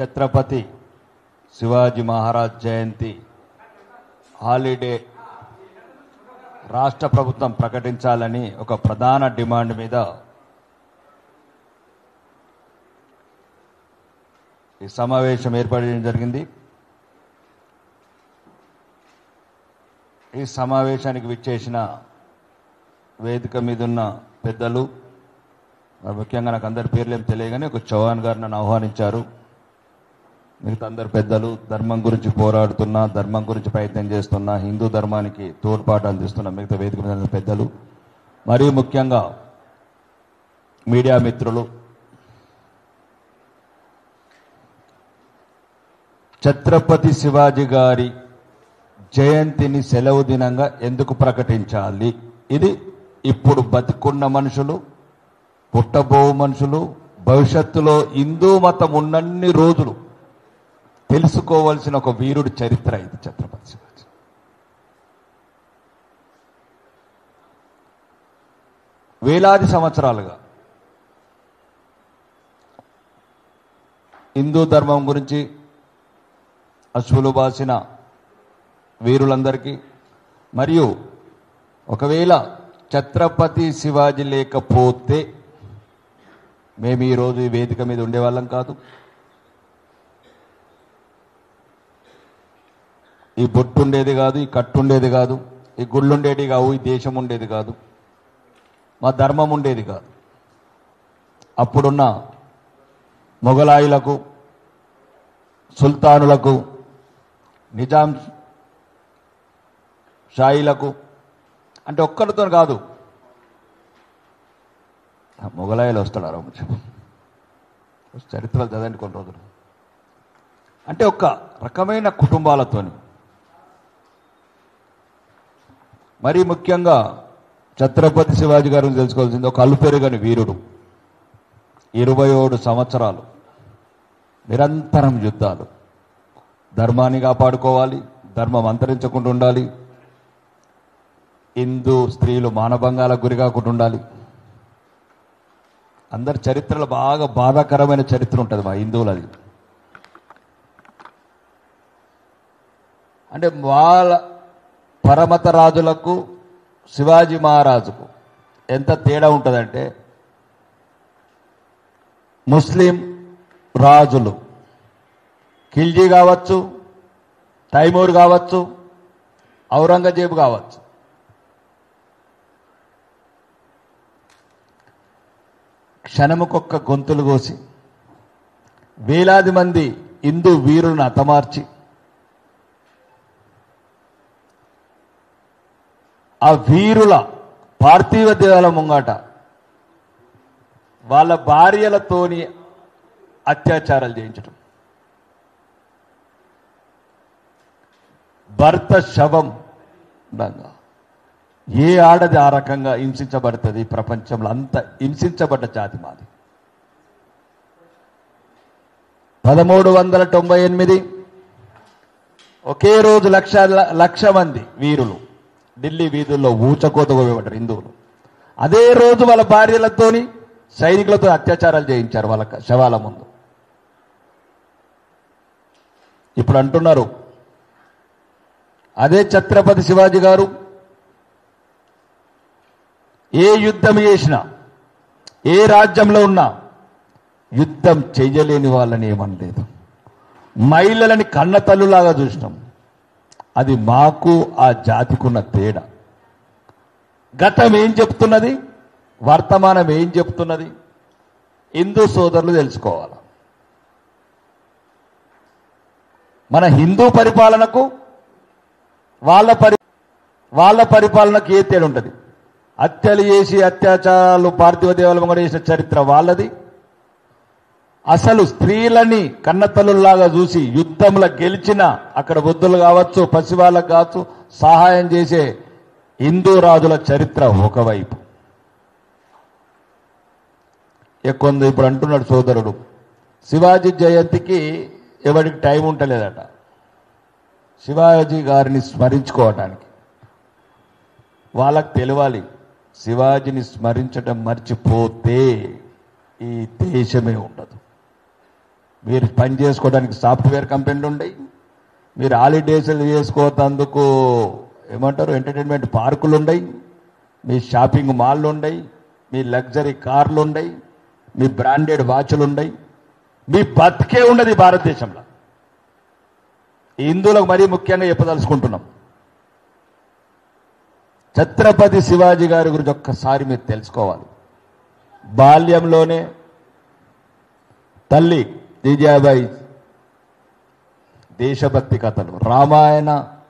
ఛత్రపతి శివాజీ మహారాజ్ జయంతి holiday రాష్ట్ర ప్రభుత్వం ప్రకటించాలని ఒక ప్రధాన డిమాండ్ మీద ఈ సమావేశం ఏర్పాటు చేయడం జరిగింది. ఈ సమావేశానికి విచ్చేసిన వేదిక మీద ఉన్న పెద్దలు, ముఖ్యంగా నాకు అందరి పేర్లు ఏం తెలియగానే ఒక చౌహాన్ గారు నన్ను ఆహ్వానించారు. మిగతా అందరు పెద్దలు, ధర్మం గురించి పోరాడుతున్నా, ధర్మం గురించి ప్రయత్నం చేస్తున్నా, హిందూ ధర్మానికి తోడ్పాటు అందిస్తున్న మిగతా వేదిక మీద ఉన్న పెద్దలు, మరియు ముఖ్యంగా మీడియా మిత్రులు, ఛత్రపతి శివాజీ గారి జయంతిని సెలవు దినంగా ఎందుకు ప్రకటించాలి? ఇది ఇప్పుడు బతికున్న మనుషులు, పుట్టబో మనుషులు, భవిష్యత్తులో హిందూ మతం ఉన్నన్ని రోజులు తెలుసుకోవాల్సిన ఒక వీరుడి చరిత్ర ఇది ఛత్రపతి శివాజీ. వేలాది సంవత్సరాలుగా హిందూ ధర్మం గురించి అశ్వులు బాసిన వీరులందరికీ, మరియు ఒకవేళ ఛత్రపతి శివాజీ లేకపోతే మేము ఈరోజు ఈ వేదిక మీద ఉండేవాళ్ళం కాదు, ఈ బొట్టు ఉండేది కాదు, ఈ కట్టు ఉండేది కాదు, ఈ గుళ్ళు ఉండేది కావు, ఈ దేశం ఉండేది కాదు, మా ధర్మం ఉండేది కాదు. అప్పుడున్న మొఘలాయులకు, సుల్తానులకు, నిజాం షాయిలకు, అంటే ఒక్కరితో కాదు, మొఘలాయులు వస్తున్నారు చరిత్రలు చదవండి కొన్ని రోజులు, అంటే ఒక్క రకమైన కుటుంబాలతోని. మరీ ముఖ్యంగా ఛత్రపతి శివాజీ గారిని తెలుసుకోవాల్సింది ఒక అలుపెరుగని వీరుడు. 27 సంవత్సరాలు నిరంతరం యుద్ధాలు, ధర్మాన్ని కాపాడుకోవాలి, ధర్మం అంతరించకుండా ఉండాలి, హిందూ స్త్రీలు మానభంగాలకు గురి కాకుండా ఉండాలి. అందరి చరిత్రలో బాగా బాధాకరమైన చరిత్ర ఉంటుంది మా హిందువులది. అంటే వాళ్ళ పరమత రాజులకు శివాజీ మహారాజుకు ఎంత తేడా ఉంటుందంటే, ముస్లిం రాజులు ఖిల్జీ కావచ్చు, తైమూర్ కావచ్చు, ఔరంగజేబు కావచ్చు, క్షణముకొక్క గొంతులు కోసి వేలాది మంది హిందూ వీరులను హతమార్చి ఆ వీరుల పార్థివ దేవాల ముంగాట వాళ్ళ భార్యలతోని అత్యాచారాలు చేయించడం, భర్త శవం ఉండగా ఏ ఆడది ఆ రకంగా హింసించబడుతుంది? ప్రపంచంలో అంత హింసించబడ్డ జాతి మాది. 1398 ఒకే రోజు లక్ష మంది వీరులు ఢిల్లీ వీధుల్లో ఊచకోతగా వేయబడ్డారు హిందువులు. అదే రోజు వాళ్ళ భార్యలతోని, సైనికులతో అత్యాచారాలు చేయించారు వాళ్ళ శవాల ముందు. ఇప్పుడు అంటున్నారు అదే ఛత్రపతి శివాజీ గారు ఏ యుద్ధం చేసినా, ఏ రాజ్యంలో ఉన్నా యుద్ధం చేయలేని వాళ్ళని ఏమనలేదు. మహిళలని కన్నతల్లులాగా చూసినాం. అది మాకు ఆ జాతికున్న తేడా. గతం ఏం చెప్తున్నది, వర్తమానం ఏం చెప్తున్నది, హిందూ సోదరులు తెలుసుకోవాలి. మన హిందూ పరిపాలనకు వాళ్ళ పరిపాలనకు ఏ తేడా ఉంటుంది? హత్యలు చేసి అత్యాచారాలు పార్థివ దేవాలయం కూడా చేసిన చరిత్ర వాళ్ళది. అసలు స్త్రీలని కన్నతల్లులాగా చూసి యుద్ధంలో గెలిచిన అక్కడ వృద్ధులు కావచ్చు, పసివాళ్ళకు కావచ్చు సహాయం చేసే హిందూ రాజుల చరిత్ర ఒకవైపు. కొంత ఇప్పుడు అంటున్నాడు సోదరుడు, శివాజీ జయంతికి ఎవరికి టైం ఉంటలేదట శివాజీ గారిని స్మరించుకోవటానికి. వాళ్ళకు తెలియాలి, శివాజీని స్మరించడం మర్చిపోతే ఈ దేశమే ఉండదు. మీరు పని చేసుకోవడానికి సాఫ్ట్వేర్ కంపెనీలు ఉన్నాయి, మీరు హాలిడేస్లు చేసుకోతందుకు ఏమంటారు ఎంటర్టైన్మెంట్ పార్కులు ఉన్నాయి, మీ షాపింగ్ మాల్లు ఉన్నాయి, మీ లగ్జరీ కార్లు ఉన్నాయి, మీ బ్రాండెడ్ వాచ్లు ఉన్నాయి, మీ బతికే ఉన్నది భారతదేశంలో. హిందువులకు మరీ ముఖ్యంగా చెప్పదలుచుకుంటున్నాం. ఛత్రపతి శివాజీ గారి గురించి ఒక్కసారి మీరు తెలుసుకోవాలి. బాల్యంలోనే తల్లి జీజాబాయి దేశభక్తి కథలు, రామాయణ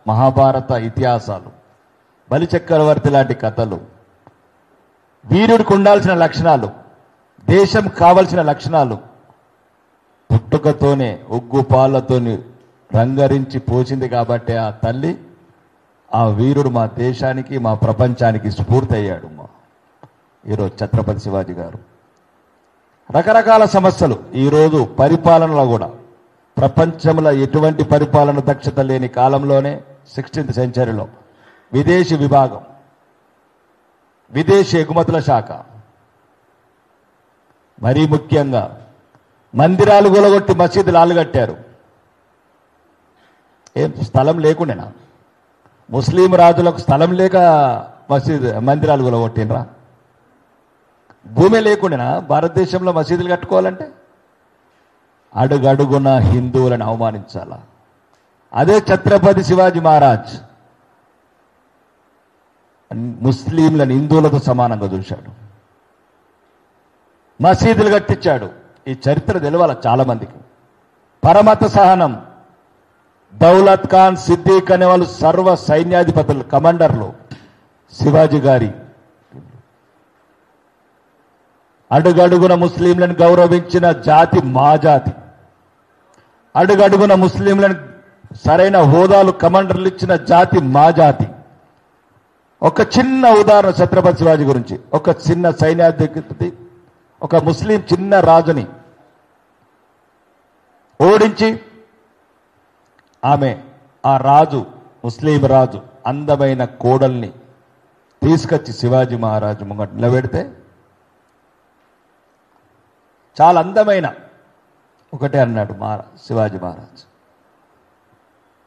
మహాభారత ఇతిహాసాలు, బలిచక్రవర్తి లాంటి కథలు, వీరుడికి ఉండాల్సిన లక్షణాలు, దేశం కావలసిన లక్షణాలు పుట్టుకతోనే ఉగ్గు పాలతోని రంగరించి పోసింది. కాబట్టి ఆ తల్లి, ఆ వీరుడు మా దేశానికి మా ప్రపంచానికి స్ఫూర్తి అయ్యాడు. ఈరోజు ఛత్రపతి శివాజీ గారు రకరకాల సమస్యలు, ఈరోజు పరిపాలనలో కూడా ప్రపంచంలో ఎటువంటి పరిపాలన దక్షత లేని కాలంలోనే 16th సెంచరీలో విదేశీ విభాగం, విదేశీ ఎగుమతుల శాఖ, మరీ ముఖ్యంగా మందిరాలు కూలగొట్టి మసీదులు ఆలుగట్టారు. ఏం స్థలం లేకుండేనా? ముస్లిం రాజులకు స్థలం లేక మందిరాలు కూలగొట్టినరా? భూమి లేకుండేనా భారతదేశంలో మసీదులు కట్టుకోవాలంటే? అడుగడుగున హిందువులను అవమానించాలా? అదే ఛత్రపతి శివాజీ మహారాజ్ ముస్లింలను హిందువులతో సమానంగా చూశాడు, మసీదులు కట్టించాడు. ఈ చరిత్ర తెలవాల చాలా మందికి. పరమత సహనం, దౌలత్ ఖాన్, సిద్దిక్ అనే వాళ్ళు సర్వ సైన్యాధిపతులు, కమాండర్లు శివాజీ గారి. అడుగడుగున ముస్లింలను గౌరవించిన జాతి మా జాతి. అడుగడుగున ముస్లింలను సరైన హోదాలు కమాండర్లు ఇచ్చిన జాతి మా జాతి. ఒక చిన్న ఉదాహరణ ఛత్రపతి శివాజీ గురించి. ఒక చిన్న సైన్యాధిపతి ఒక ముస్లిం చిన్న రాజుని ఓడించి, ఆ రాజు ముస్లిం రాజు అందమైన కోడల్ని తీసుకొచ్చి శివాజీ మహారాజు ముంగట నిలబెడితే, చాలా అందమైన ఒకటే అన్నాడు శివాజీ మహారాజ్,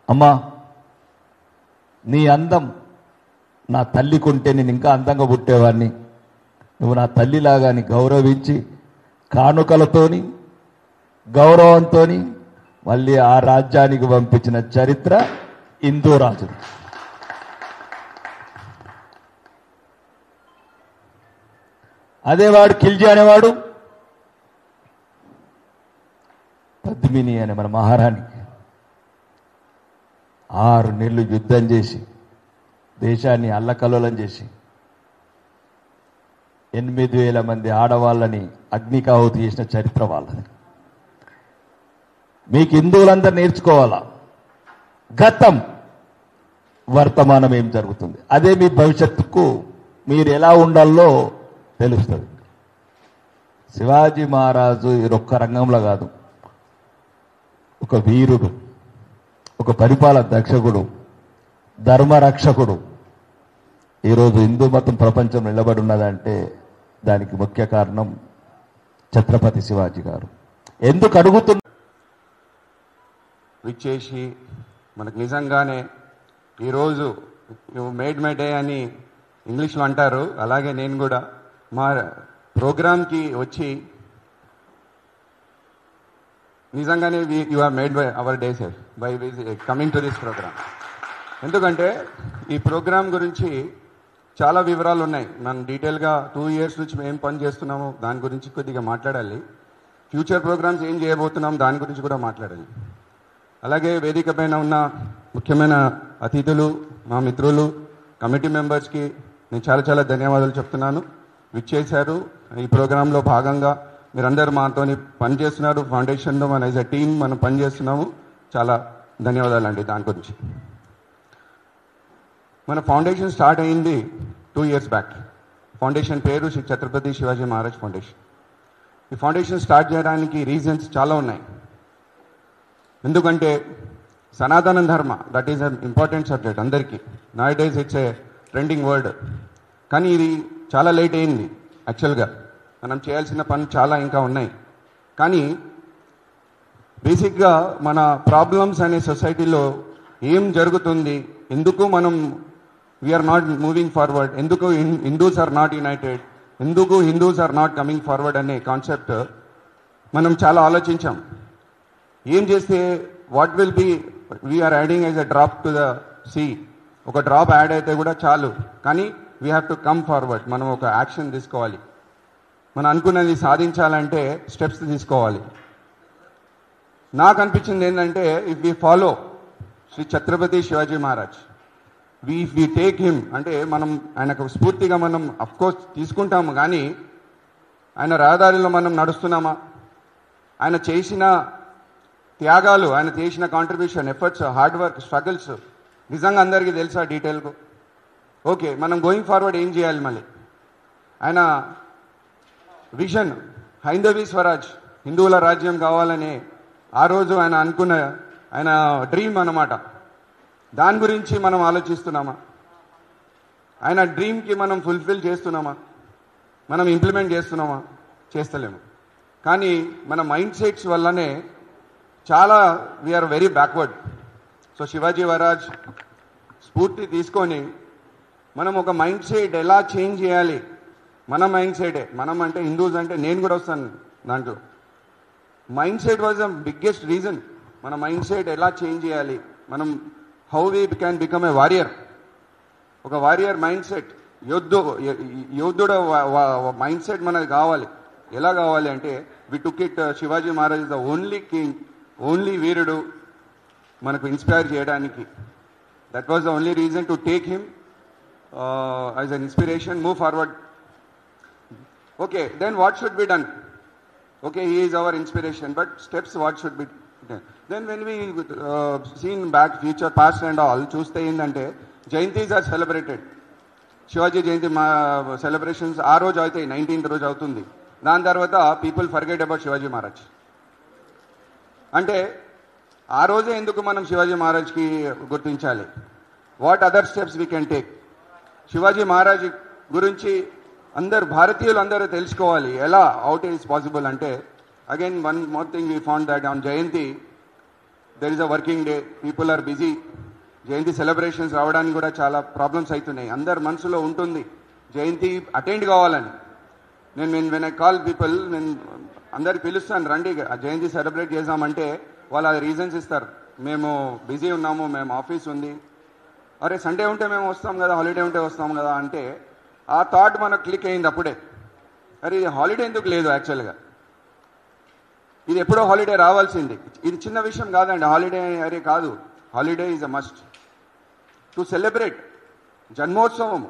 అమ్మా నీ అందం నా తల్లికుంటే నేను ఇంకా అందంగా పుట్టేవాడిని, నువ్వు నా తల్లిలాగా గౌరవించి కానుకలతోని గౌరవంతో మళ్ళీ ఆ రాజ్యానికి పంపించిన చరిత్ర హిందూ రాజు. అదేవాడు ఖిల్జీ అనేవాడు పద్మిని అనే మన మహారాణికి 6 నెలలు యుద్ధం చేసి దేశాన్ని అల్లకల్లోలం చేసి 8,000 మంది ఆడవాళ్ళని అగ్నికాహుతి చేసిన చరిత్ర వాళ్ళది. మీకు హిందువులందరూ నేర్చుకోవాలా గతం వర్తమానం ఏం జరుగుతుంది, అదే మీ భవిష్యత్తుకు మీరు ఎలా ఉండాలో తెలుస్తుంది. శివాజీ మహారాజు ఒక్క రంగంలో కాదు, ఒక వీరుడు, ఒక పరిపాలన దక్షకుడు, ధర్మరక్షకుడు. ఈరోజు హిందూ మతం ప్రపంచం నిలబడి ఉన్నదంటే దానికి ముఖ్య కారణం ఛత్రపతి శివాజీ గారు. ఎందుకు అడుగుతున్నా విచ్చేసి మనకు నిజంగానే ఈరోజు మేడ్ మై డే అని ఇంగ్లీష్లో అంటారు, అలాగే నేను కూడా మా ప్రోగ్రామ్కి వచ్చి నిజంగానే you are made by our day sir by coming to this program. ఎందుకంటే ఈ ప్రోగ్రాం గురించి చాలా వివరాలు ఉన్నాయి. మనం డీటెయిల్గా 2 years నుంచి మేము పని చేస్తున్నాము దాని గురించి కొద్దిగా మాట్లాడాలి. ఫ్యూచర్ ప్రోగ్రామ్స్ ఏం చేయబోతున్నాం దాని గురించి కూడా మాట్లాడాలి. అలాగే వేదిక పైన ఉన్న ముఖ్యమైన అతిథులు, మా మిత్రులు, కమిటీ మెంబర్స్కి నేను చాలా చాలా ధన్యవాదాలు చెప్తున్నాను. విచ్చేశారు. ఈ ప్రోగ్రాంలో భాగంగా మీరందరూ మాతో పనిచేస్తున్నారు. ఫౌండేషన్లో మన యాజ్ ఎ టీమ్ మనం పనిచేస్తున్నాము. చాలా ధన్యవాదాలు అండి. దాని గురించి మన ఫౌండేషన్ స్టార్ట్ అయింది 2 years బ్యాక్. ఫౌండేషన్ పేరు శ్రీ ఛత్రపతి శివాజీ మహారాజ్ ఫౌండేషన్. ఈ ఫౌండేషన్ స్టార్ట్ చేయడానికి రీజన్స్ చాలా ఉన్నాయి. ఎందుకంటే Sanatana Dharma that is an important subject అందరికీ. Nowadays it's a trending word. కానీ ఇది చాలా లేట్ అయింది. యాక్చువల్గా మనం చేయాల్సిన పని చాలా ఇంకా ఉన్నాయి. కానీ బేసిక్గా మన ప్రాబ్లమ్స్ అనే సొసైటీలో ఏం జరుగుతుంది, ఎందుకు మనం వీఆర్ నాట్ మూవింగ్ ఫార్వర్డ్, ఎందుకు హిందూస్ ఆర్ నాట్ యునైటెడ్, ఎందుకు Hindus are not coming forward అనే కాన్సెప్ట్ మనం చాలా ఆలోచించాం. ఏం చేస్తే what will be we are adding as a drop to the sea. ఒక డ్రాప్ యాడ్ అయితే కూడా చాలు, కానీ we have to come forward. మనం ఒక యాక్షన్ తీసుకోవాలి. మనం అనుకున్నది సాధించాలంటే స్టెప్స్ తీసుకోవాలి. నాకు అనిపించింది ఏంటంటే, if we follow Shri Chhatrapati Shivaji Maharaj, we take him, అంటే మనం ఆయనకు స్ఫూర్తిగా మనం అఫ్కోర్స్ తీసుకుంటాము, కానీ ఆయన రహదారిలో మనం నడుస్తున్నామా, ఆయన చేసిన త్యాగాలు, ఆయన చేసిన contribution, efforts, hard work, struggles నిజంగా అందరికీ తెలుసా డీటెయిల్గా? ఓకే, మనం గోయింగ్ ఫార్వర్డ్ ఏం చేయాలి? మళ్ళీ ఆయన విజన్ హైందవీ స్వరాజ్, హిందువుల రాజ్యం కావాలని ఆ రోజు ఆయన అనుకున్న ఆయన డ్రీమ్ అన్నమాట. దాని గురించి మనం ఆలోచిస్తున్నామా? ఆయన డ్రీమ్కి మనం ఫుల్ఫిల్ చేస్తున్నామా? మనం ఇంప్లిమెంట్ చేస్తున్నామా? చేస్తలేము. కానీ మన మైండ్ సెట్స్ వల్లనే చాలా we are very backward. So Shivaji Maharaj స్ఫూర్తి తీసుకొని మనం ఒక మైండ్ సెట్ ఎలా చేంజ్ చేయాలి, మన మైండ్ సెటే, మనం అంటే హిందూస్ అంటే నేను కూడా వస్తాను దాంట్లో. Mindset was the biggest reason. మన మైండ్ సెట్ ఎలా చేంజ్ చేయాలి, మనం how we can become a warrior. ఒక వారియర్ మైండ్ సెట్, యోధుడు మైండ్ సెట్ మనకు కావాలి. ఎలా కావాలి అంటే, we took it, Shivaji Maharaj the only king, only వీరుడు మనకు ఇన్స్పైర్ చేయడానికి. That was the only reason to take him as an inspiration, move forward. Okay, then what should be done? Okay, he is our inspiration, but steps what should be done? Then when we seen back future, past and all, చూస్తే ఏంటంటే Jayanthi's are celebrated. Shivaji జయంతి మా celebrations ఆ రోజు అవుతాయి, 19th రోజు అవుతుంది. దాని తర్వాత people forget about Shivaji Maharaj. అంటే ఆ రోజే ఎందుకు మనం శివాజీ మహారాజ్కి గుర్తించాలి? What other steps we can take? Shivaji Maharaj గురించి అందరు భారతీయులు అందరూ తెలుసుకోవాలి. ఎలా అవుట్ ఈస్ పాసిబుల్ అంటే, again one more thing we found that on Jayanti there is a working day, people are busy. Jayanti celebrations రావడానికి కూడా చాలా ప్రాబ్లమ్స్ అవుతున్నాయి. అందరు మనసులో ఉంటుంది జయంతి అటెండ్ కావాలని. నేను వెన్ ఐ కాల్ పీపుల్, నేను అందరికి పిలుస్తాను, రండి జయంతి సెలబ్రేట్ చేద్దామంటే వాళ్ళు రీజన్స్ ఇస్తారు. మేము బిజీ ఉన్నాము, మేము ఆఫీస్ ఉంది. అరే సండే ఉంటే మేము వస్తాం కదా, హాలిడే ఉంటే వస్తాం కదా అంటే ఆ థాట్ మనకు క్లిక్ అయింది అప్పుడే. అరే ఇది హాలిడే ఎందుకు లేదు? యాక్చువల్గా ఇది ఎప్పుడో హాలిడే రావాల్సింది. ఇది చిన్న విషయం కాదండి హాలిడే. అరే కాదు, holiday is a must to celebrate జన్మోత్సవం.